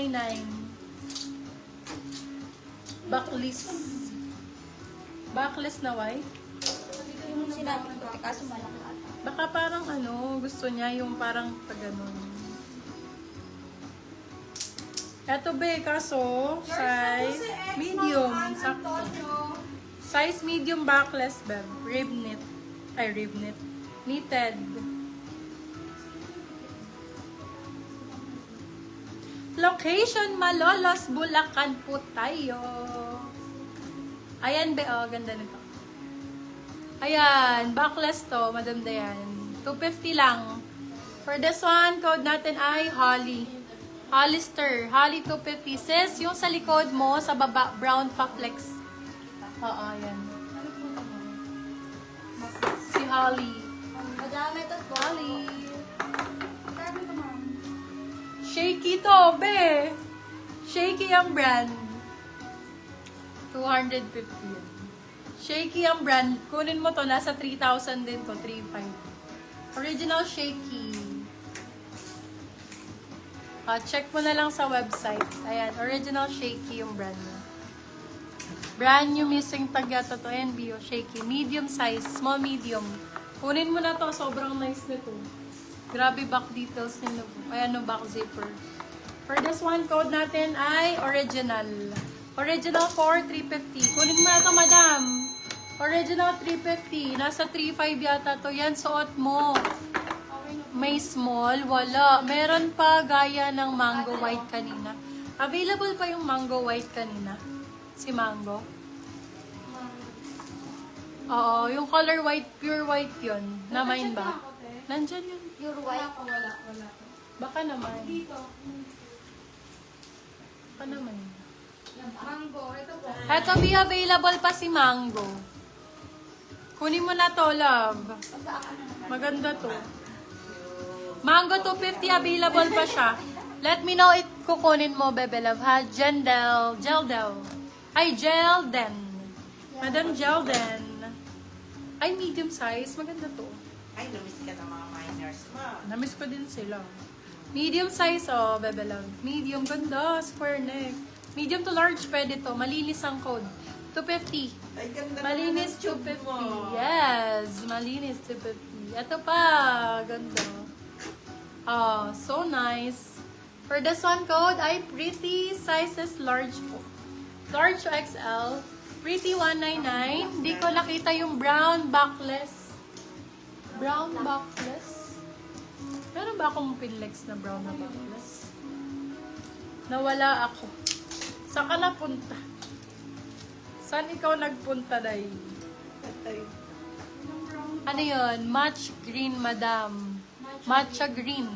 9. Backlist. Backlist na white. Yung sinabi ko, kaso malaki. Baka parang gusto niya yung parang pag-ganon. Eto be, kaso, size medium. Sakto. Size medium backless, beb. Rib knit. Ay, rib knit. Knitted. Location, Malolos, Bulacan po tayo. Ayan be, oh, ganda nito. Ayan, backless to, Madam Dayan. 250 lang. For this one, code natin ay Holly. Hollister. Holly 250. Sis, yung sa likod mo, sa baba, brown pa flex. Oo, ayan. Si Holly. Madami ito po. Holly. Madami ito, ma'am. Shaky to, be. Shaky ang brand. 250 yan. Shaky ang brand. Kunin mo to, nasa 3,000 din to, 3,500. Original Shaky. Check mo na lang sa website. Ayan, original Shaky yung brand niya. Brand new missing tag yata to, NBO, Shaky. Medium size, small medium. Kunin mo na to, sobrang nice nito. Grabe back details nito. Ayan yung back zipper. For this one, code natin ay original. Original for 350. Kunin mo na to, madam. Original 350. Nasa 3.5 yata to. Yan, suot mo. May small, wala. Meron pa gaya ng mango white kanina. Available pa yung mango white kanina. Si mango. Oo, yung color white, pure white yun. Na-mine ba? Nandyan yun. Pure white. Wala. Baka naman. Dito. Baka naman. Mango. Ito po. Eto, be available pa si mango. Kunin mo na to, love. Maganda to. Mango 250 available pa siya. Let me know kukunin mo, bebe love, ha? Gelden. Ay, Gelden. Madam Gelden. Ay, medium size. Maganda to. Ay, lumis ka ng mga minors mo. Namiss ko din sila. Medium size, oh, bebe love. Medium, ganda. Square neck. Medium to large, pwede to. Malinis ang code. 250. Ay, ganda Malinis naman ang tube 250. mo. Yes, malinis 250. Ito pa, ganda. Oh, so nice. For this one code ay pretty sizes large po. Large to XL. Pretty 199. Hindi ko nakita yung brown backless. Brown backless. Meron ba akong pinlex na brown na backless? Nawala ako. Saan ka napunta? Saan ikaw nagpunta, Day? Ano yun? Match green, madam. Matcha green.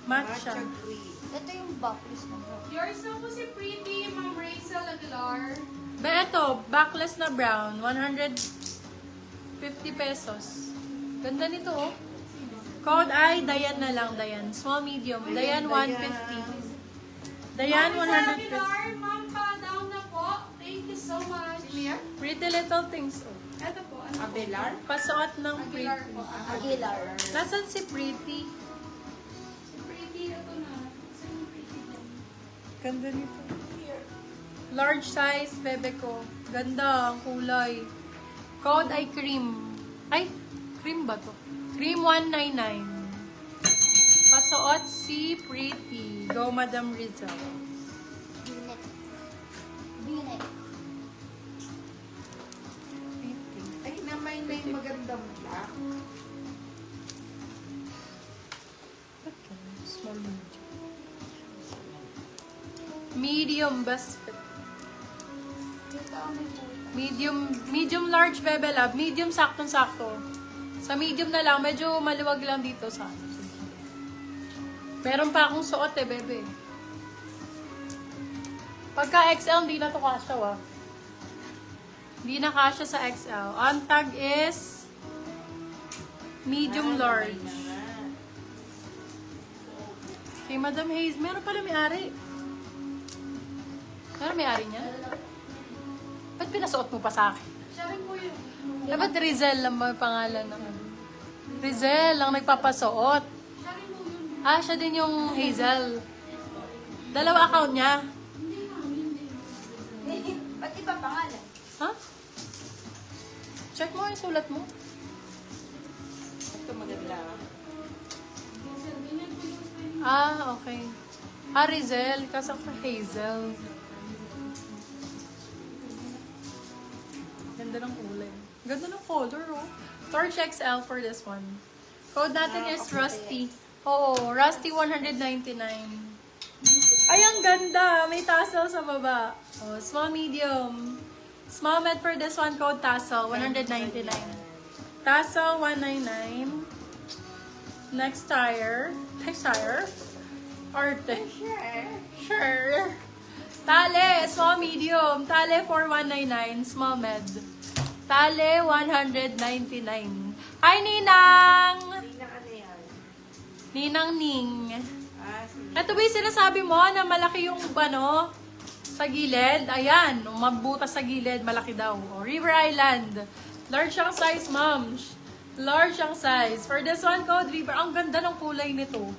Matcha. green. Ito yung backless na bro. Yours na po si Pretty, Ma'am Rachel Aguilar. Ba, ito, backless na brown. 150 pesos. Ganda nito, oh. Code ay Dayan na lang, Dayan. Small, medium. Dayan, 150. Dayan, Aguilar, 150. Ma'am, pa-down na po. Thank you so much. Sino yan? Pretty little things, oh. Ito po. Ano po? Abelar? Pasuot ng Aguilar pretty. po. Aguilar. Nasaan si Pretty? Si Pretty, ito na. Sino Pretty po? Ganda nito. Large size, bebe ko. Ganda, ang kulay. Code ay cream. Ay, cream ba to? Cream 199. Pasuot si Pretty. Go, Madam Rizal. V-neck. V-neck. Pretty. Ay, namay na yung magandang black. Okay, small medium. Medium best fit. Medium large, bebe love. Medium saktong-sakto. Sa medium na lang, medyo maluwag lang dito sa akin. Meron pa akong suot bebe. Pagka XL, hindi na to kasya, wa. Hindi na kasya sa XL. Ang tag is medium large. Kay Madam Hayes, meron pala may-ari. Meron may-ari niya? Ba't pinasuot mo pa sa akin? Siya rin po yun. Dapat Rizel lang may pangalan naman. Rizel lang nagpapasuot. Siya rin po yun. Ah, siya din yung Hazel. Dalawa account niya. Pati pa pangalan. Ha? Check mo yung sulat mo. Ito maganda. Ah, okay. Rizel. Kasi ako Hazel. Ganda ng kulay. Ganda ng color, oh. Torch XL for this one. Code natin is Rusty. Oo, Rusty 199. Ay, ang ganda! May tassel sa baba. Oh, small, medium. Small med for this one, code tassel, 199. Tassel, 199. Next tire. Next tire. Arte. Sure. Tale, small, medium. Tale, 4199. Small med. Tale, 199. Hi, Ninang! Hindi na ano yan. Ninang Ning. Sige. Ito ba yung sinasabi mo na malaki yung ano, sa gilid? Ayan, mabutas sa gilid, malaki daw. O, River Island. Large ang size, ma'am. Large ang size. For this one, Code River. Ang ganda ng kulay nito.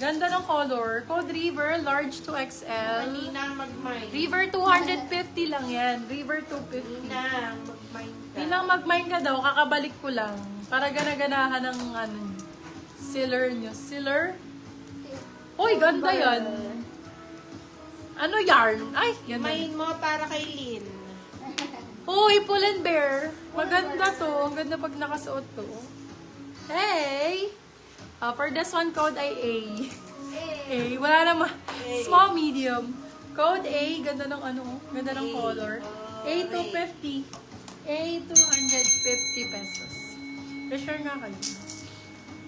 Ganda ng color. Code River, large to XL. Ninang mag-mind. River 250 lang yan. River 250. Ninang mag-mind ka. Ninang mag-mine ka daw, kakabalik ko lang. Para gana-ganahan ng ano, sealer nyo. Sealer? Uy, ganda yan. Ano yarn? Ay, yan. Mind mo para kay Lynn. Uy, Pull and Bear. Maganda to. Ang ganda pag nakasuot to. Hey! For this one, code ay A. A. Wala naman. Small, medium. Code A. Ganda ng ano. Ganda ng color. A 250. A 250 pesos. Share nga kayo.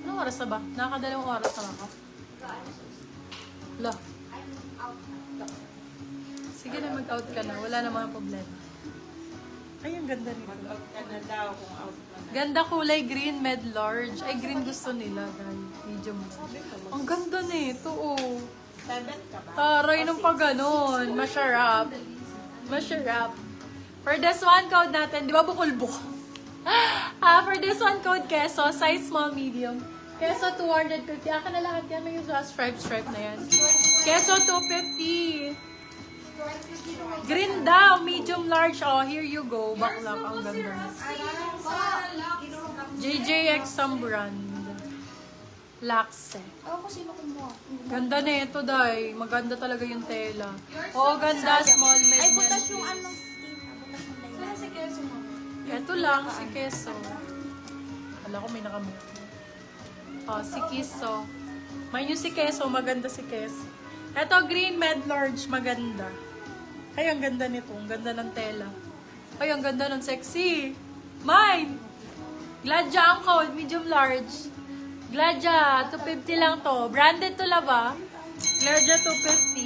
Anong oras na ba? Nakakadalawang oras na ako. La. Sige na, mag-out ka na. Wala na mga problema. Ay, ang ganda nito. Mag-out ka na daw kung out ka na. Ganda kulay green, med large. Ay, green gusto nila. Dahil medium. Ang ganda nito, oh. 7 ka ba? Taray nung pag ganon. Masyarap. Masyarap. For this one, code natin. Di ba bukol-bukol? For this one, code keso. Size small, medium. Keso 250. Aka na lahat yan. May stripe na yan. Keso 250. Green daw. Medium large. Oh, here you go. Baklap. Ang ganda. JJX some brand. Laxe. Ako sino kumuha? Ganda na ito, Day. Maganda talaga yung tela. Oo, ganda. Small, med, Ay, butas yung medium. ano. Butas yung Sana si Keso mo. Ito lang, si Keso. Wala ko, may nakamit. Oh, si Keso. May yung si Keso, maganda si Keso. Ito, green med large, maganda. Ay, ang ganda nito. Ang ganda ng tela. Ay, ang ganda ng sexy. Mine! Gladja ang code, medium large. Gladja, 250 lang to. Branded to laba. Gladja 250.